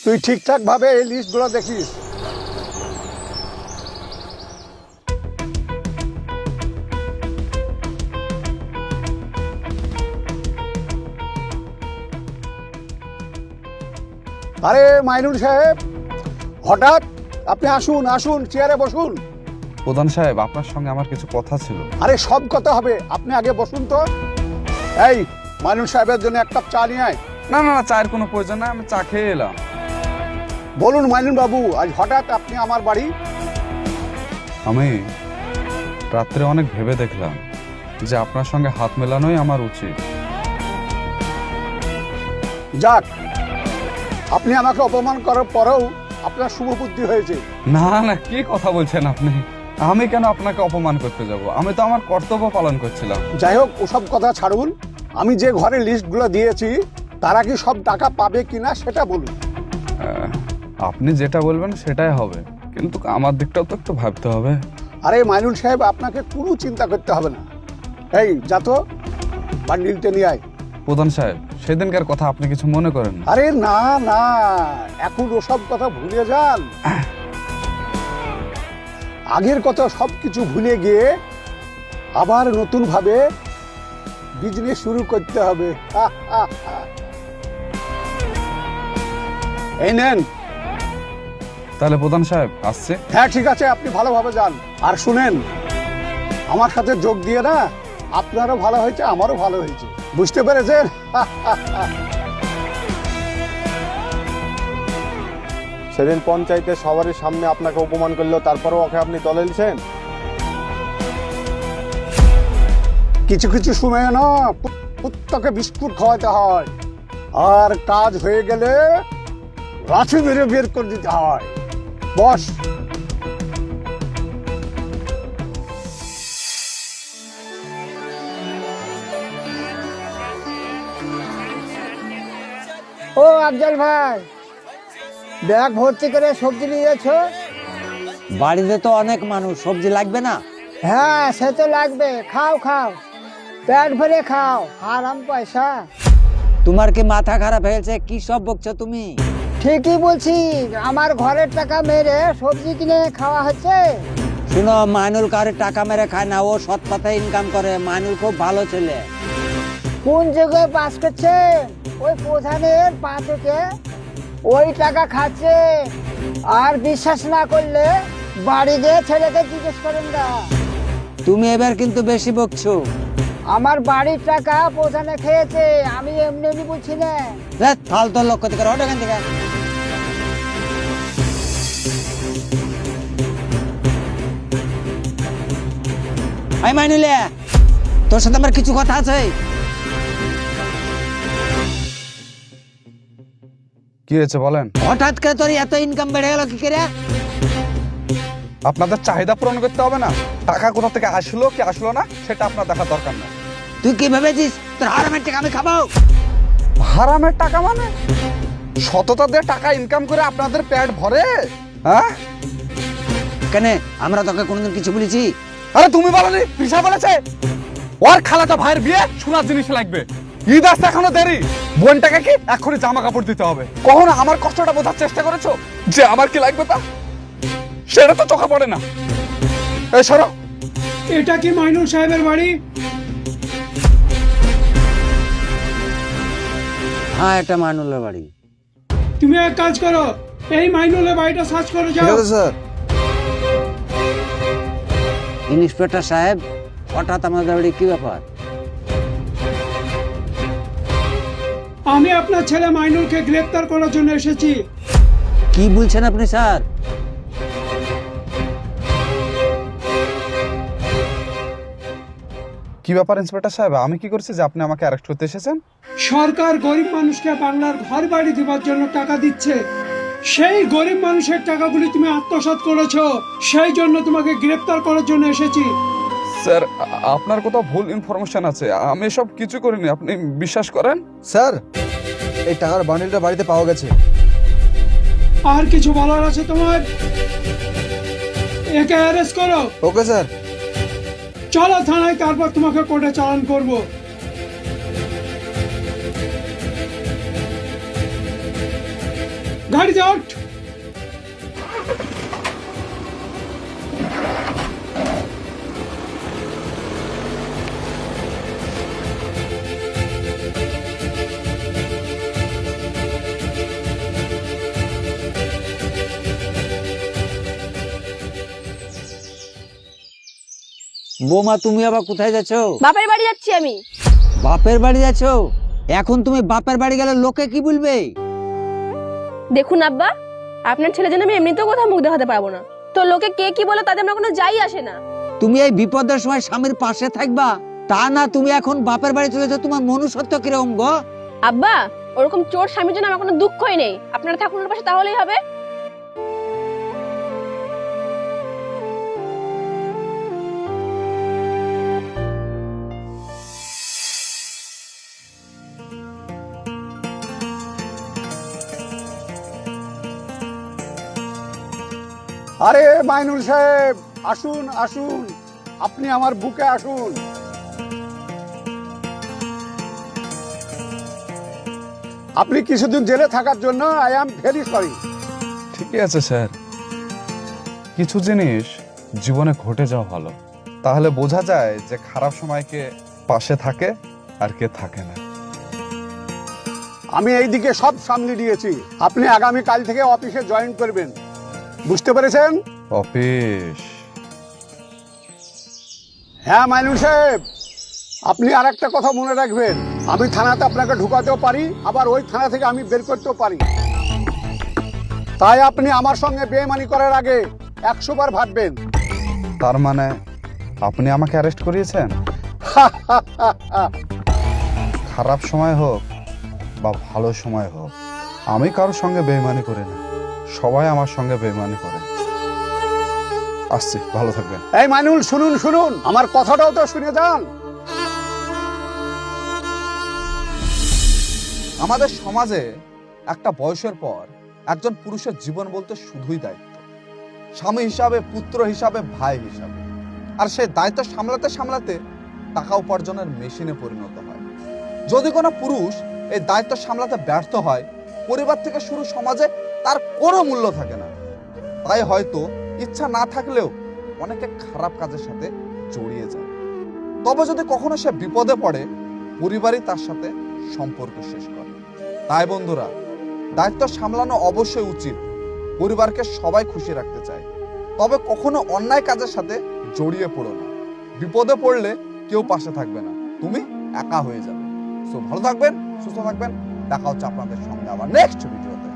তুই ঠিকঠাক ভাবে এই লিস্টগুলো দেখিস। আরে মাইনুল সাহেব, হঠাৎ আপনি আসুন আসুন, চেয়ারে বসুন। প্রধান সাহেব, আপনার সঙ্গে আমার কিছু কথা ছিল। আরে সব কথা হবে, আপনি আগে বসুন তো। এই মাইনুল সাহেবের জন্য এক কাপ চা নিয়ে আয়। না না না, চায়ের কোনো প্রয়োজন না, আমি চা খেয়ে এলাম। বলুন মাইনুল বাবু, আজ হঠাৎ আপনি আমার বাড়ি? আমি রাত্রে অনেক ভেবে দেখলাম যে আপনার সঙ্গে হাত মেলানোই আমার উচিত। যাক, আপনি আমাকে অপমান করার পরেও আপনার শুভবুদ্ধি হয়েছে। না না, কি কথা বলছেন আপনি? আমি কেন আপনাকে অপমান করতে যাব? আমি তো আমার কর্তব্য পালন করছিলাম। যাই হোক, ওসব কথা ছাড়ুন। আমি যে ঘরে লিস্টগুলো দিয়েছি তারা কি সব টাকা পাবে কিনা সেটা বলুন। আপনি যেটা বলবেন সেটাই হবে, কিন্তু আমার দিকটাও তো একটু ভাবতে হবে। আরে মাইনুল সাহেব, আপনাকে কোনো চিন্তা করতে হবে না। এই যা তো, বান্ডিলটা নিয়ে আয়। প্রধান সাহেব, সেদিনকার কথা আপনি কিছু মনে করেন না। আরে না না, এখন ওসব কথা ভুলে যান। আগের কথা সব কিছু ভুলে গিয়ে আবার নতুন ভাবে বিজনেস শুরু করতে হবে। এই নেন। তাহলে প্রধান সাহেব আসছে। হ্যাঁ ঠিক আছে, আপনি ভালোভাবে যান। আর শুনেন, আমার সাথে যোগ দিয়ে না, আপনারও ভালো হয়েছে আমারও ভালো হয়েছে, বুঝতে পেরেছেন? সেদিন পঞ্চায়েতে সবারই সামনে আপনাকে অপমান করলো, তারপরেও ওকে আপনি দলে নিছেন। কিছু কিছু সময় না কুত্তাকে বিস্কুট খাওয়াতে হয়, আর কাজ হয়ে গেলে লাঠি মেরে বের করে দিতে হয়। বস। ও আফজাল ভাই, ব্যাগ ভর্তি করে সবজি নিয়েছো? বাড়িতে তো অনেক মানুষ, সবজি লাগবে না? হ্যাঁ সে তো লাগবে, খাও খাও, পেট ভরে খাও, হারাম পয়সা। তোমার কি মাথা খারাপ হয়েছে? কি সব বকছো তুমি? ঠিকই বলছি, আমার ঘরের টাকা মেরে সবজি কিনে খাওয়া হচ্ছে। শুনো, মাইনুল কারে টাকা মেরে খায় না, ও সৎ পথে ইনকাম করে। মাইনুল খুব ভালো ছেলে। কোন জায়গায় পাস করছে? ওই প্রধানের পা থেকে ওই টাকা খাচ্ছে। আর বিশ্বাস না করলে বাড়ি গিয়ে ছেলেকে জিজ্ঞেস করেন না। তুমি এবার কিন্তু বেশি বকছো। আমার বাড়ির টাকা প্রধানে খেয়েছে, আমি এমনি এমনি বলছি না। ফালতু লক্ষ্য থেকে ওটা এখান থেকে। আই মাইনুলে, তোর সাথে আমার কিছু কথা আছে। কি হয়েছে বলেন? হঠাৎ করে তোর এত ইনকাম বেড়ে গেল কি করে? আপনাদের চাহিদা পূরণ করতে হবে না? টাকা কোথা থেকে আসলো কি আসলো না সেটা আপনার দেখার দরকার না। তুই কি ভেবেছিস তোর হারামের টাকা আমি খাবো? হারামের টাকা মানে? সততা দিয়ে টাকা ইনকাম করে আপনাদের পেট ভরে? হ্যাঁ, কেন আমরা তোকে কোনোদিন কিছু বলেছি? আরে তুমি বলনি, পিসা বলেছে ওর খালাটা ভাইয়ের বিয়ে, সোনার জিনিস লাগবে। ঈদ আসতে এখনো দেরি, বোনটাকে কি এখনই জামা কাপড় দিতে হবে। কখনো আমার কষ্টটা বোঝার চেষ্টা করেছো যে আমার কি লাগবে তা? সেটা তো চোখে পড়ে না। এই সরো। এটা কি মাইনুল সাহেবের বাড়ি? হ্যাঁ, এটা মাইনুলের বাড়ি। তুমি এক কাজ করো, এই মাইনুলের বাড়িটা সার্চ করে যাও। স্যার। ইন্সপেক্টর সাহেব, হঠাৎ আমাদের বাড়ি কি ব্যাপার? আমি আপনার ছেলে মাইনুলকে গ্রেফতার করার জন্য এসেছি। কি বলছেন আপনি স্যার? কি ব্যাপার ইন্সপেক্টর সাহেব, আমি কি করছি যে আপনি আমাকে অ্যারেস্ট করতে এসেছেন? সরকার গরিব মানুষকে বাংলার ঘর বাড়ি দেওয়ার জন্য টাকা দিচ্ছে, সেই গরিব মানুষের টাকাগুলি তুমি আত্মসাৎ করেছো, সেই জন্য তোমাকে গ্রেফতার করার জন্য এসেছি। স্যার, আপনার কোথাও ভুল ইনফরমেশন আছে, আমি এসব কিছু করিনি, আপনি বিশ্বাস করেন। স্যার, এই টাকার বান্ডিলটা বাড়িতে পাওয়া গেছে। আর কিছু বলার আছে তোমার? একে অ্যারেস্ট করো। Okay sir. চলো থানায়, তারপর তোমাকে কোর্টে চালান করবো। গাড়িতে ওঠ। বৌমা তুমি আবার কোথায় যাচ্ছো? বাপের বাড়ি যাচ্ছি আমি। বাপের বাড়ি যাচ্ছো? এখন তুমি বাপের বাড়ি গেলে লোকে কি বলবে? দেখুন আব্বা, আপনার ছেলে জন্য আমি এমনিতেও কোথাও মুখ দেখাতে পারবো না, তো লোকে কে কি বলে তাতে আমার কোনো যাই আসে না। তুমি এই বিপদের সময় স্বামীর পাশে থাকবা, তা না তুমি এখন বাপের বাড়ি চলেছো, তোমার মনুষ্যত্ব কিরকম গো? আব্বা, ওরকম চোর স্বামীর জন্য আমার কোনো দুঃখই নেই, আপনারা থাকুন ওর পাশে তাহলেই হবে। আরে মাইনুল সাহেব, আসুন আসুন, আপনি আমার বুকে আসুন। আপনি কিছুদিন জেলে থাকার জন্য আই এম ভেরি সরি। ঠিকই আছে স্যার, কিছু জিনিস জীবনে ঘটে যাওয়া ভালো, তাহলে বোঝা যায় যে খারাপ সময় কে পাশে থাকে আর কে থাকে না। আমি এইদিকে সব সামলে নিয়েছি, আপনি আগামী কাল থেকে অফিসে জয়েন করবেন, বুঝতে পেরেছেন? অফিস? হ্যাঁ মাইনুল সাহেব, আপনি আর একটা কথা মনে রাখবেন, আমি থানাতে আপনাকে ঢুকাতেও পারি, আবার ওই থানা থেকে আমি বের করতেও পারি। তাই আপনি আমার সঙ্গে বেইমানি করার আগে 100 বার ভাববেন। তার মানে আপনি আমাকে অ্যারেস্ট করিয়েছেন? খারাপ সময় হোক বা ভালো সময় হোক, আমি কারোর সঙ্গে বেইমানি করি না, সবাই আমার সঙ্গে বেইমানি করে। আসছি, ভালো থাকবেন। এই মাইনুল, শুনুন শুনুন, আমার কথাটাও তো শুনে যান। আমাদের সমাজে একটা বয়সের পর একজন পুরুষের জীবন বলতে শুধুই দায়িত্ব, স্বামী হিসাবে, পুত্র হিসাবে, ভাই হিসাবে। আর সেই দায়িত্ব সামলাতে সামলাতে টাকা উপার্জনের মেশিনে পরিণত হয়। যদি কোনো পুরুষ এই দায়িত্ব সামলাতে ব্যর্থ হয়, পরিবার থেকে শুরু সমাজে তার কোনো মূল্য থাকে না। তাই হয়তো ইচ্ছা না থাকলেও অনেকে খারাপ কাজের সাথে জড়িয়ে যায়। তবে যদি কখনো সে বিপদে পড়ে, পরিবারই তার সাথে সম্পর্ক শেষ করে। তাই বন্ধুরা, দায়িত্ব সামলানো অবশ্যই উচিত, পরিবারকে সবাই খুশি রাখতে চায়, তবে কখনো অন্যায় কাজের সাথে জড়িয়ে পড়ো না। বিপদে পড়লে কেউ পাশে থাকবে না, তুমি একা হয়ে যাবে। সো ভালো থাকবেন, সুস্থ থাকবেন, দেখা হচ্ছে আপনাদের সঙ্গে আবার নেক্সট ভিডিওতে।